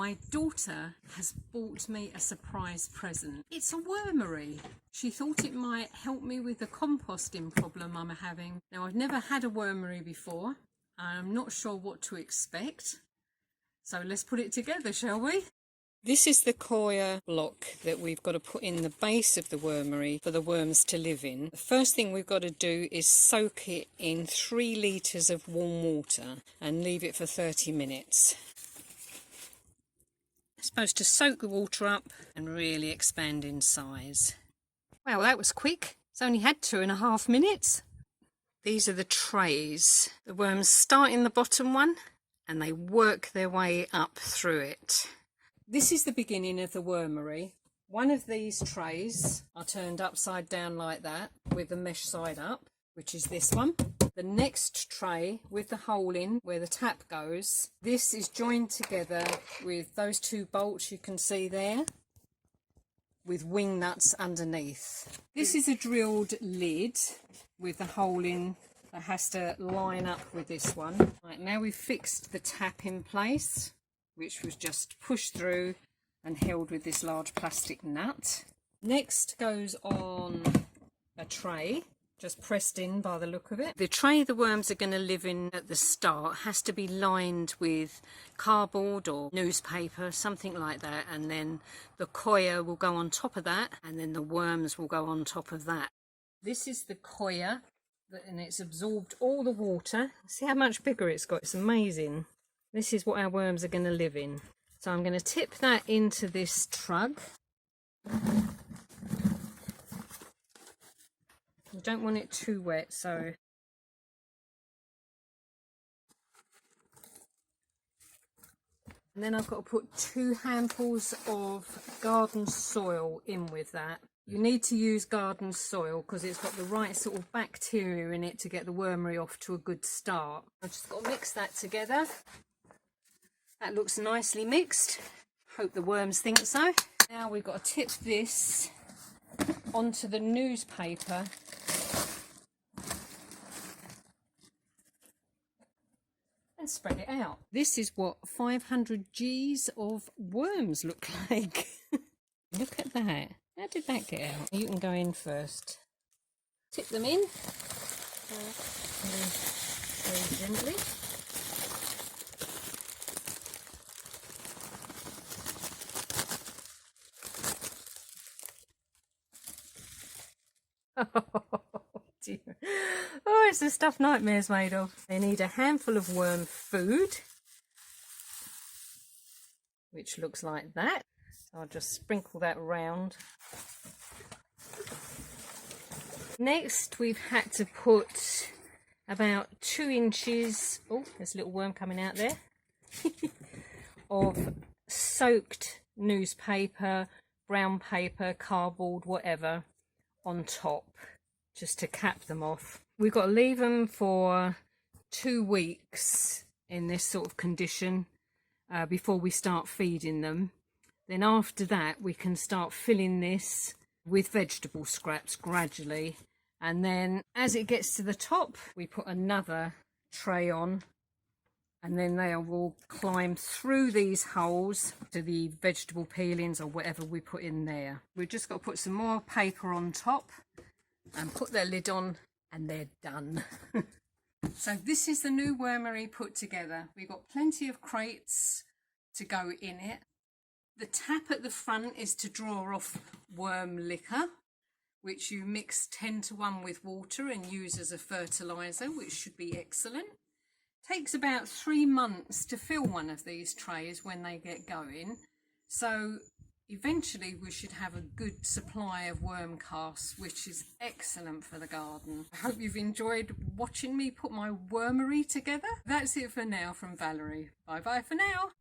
My daughter has bought me a surprise present. It's a wormery. She thought it might help me with the composting problem I'm having. Now, I've never had a wormery before. I'm not sure what to expect. So let's put it together, shall we? This is the coia block that we've got to put in the base of the wormery for the worms to live in. The first thing we've got to do is soak it in 3 litres of warm water and leave it for 30 minutes. It's supposed to soak the water up and really expand in size. Well, that was quick. It's only had 2.5 minutes. These are the trays. The worms start in the bottom one and they work their way up through it. This is the beginning of the wormery. One of these trays are turned upside down like that with the mesh side up, which is this one. The next tray with the hole in where the tap goes, this is joined together with those 2 bolts you can see there with wing nuts underneath. This is a drilled lid with the hole in that has to line up with this one. Right, now we've fixed the tap in place, which was just pushed through and held with this large plastic nut. Next goes on a tray, just pressed in by the look of it. The tray the worms are going to live in at the start has to be lined with cardboard or newspaper, something like that, and then the coia will go on top of that, and then the worms will go on top of that. This is the coia, and it's absorbed all the water. See how much bigger it's got? It's amazing. This is what our worms are going to live in. So I'm going to tip that into this trug. You don't want it too wet, so and then I've got to put 2 handfuls of garden soil in with that. You need to use garden soil because it's got the right sort of bacteria in it to get the wormery off to a good start. I've just got to mix that together. That looks nicely mixed. Hope the worms think so. Now we've got to tip this onto the newspaper and spread it out. This is what 500 G's of worms look like. Look at that. How did that get out? You can go in first. Tip them in very gently. Oh dear. Oh, it's the stuff nightmares made of. They need a handful of worm food, which looks like that. So I'll just sprinkle that around. Next, we've had to put about 2 inches, oh, there's a little worm coming out there, of soaked newspaper, brown paper, cardboard, whatever, on top, just to cap them off. We've got to leave them for 2 weeks in this sort of condition before we start feeding them. Then after that we can start filling this with vegetable scraps gradually, and then as it gets to the top we put another tray on, and then they will climb through these holes to the vegetable peelings or whatever we put in there. We've just got to put some more paper on top and put their lid on, and they're done. So this is the new wormery put together. We've got plenty of crates to go in it. The tap at the front is to draw off worm liquor, which you mix 10:1 with water and use as a fertiliser, which should be excellent. Takes about 3 months to fill one of these trays when they get going, so eventually we should have a good supply of worm casts, which is excellent for the garden. I hope you've enjoyed watching me put my wormery together. That's it for now from Valerie. Bye bye for now.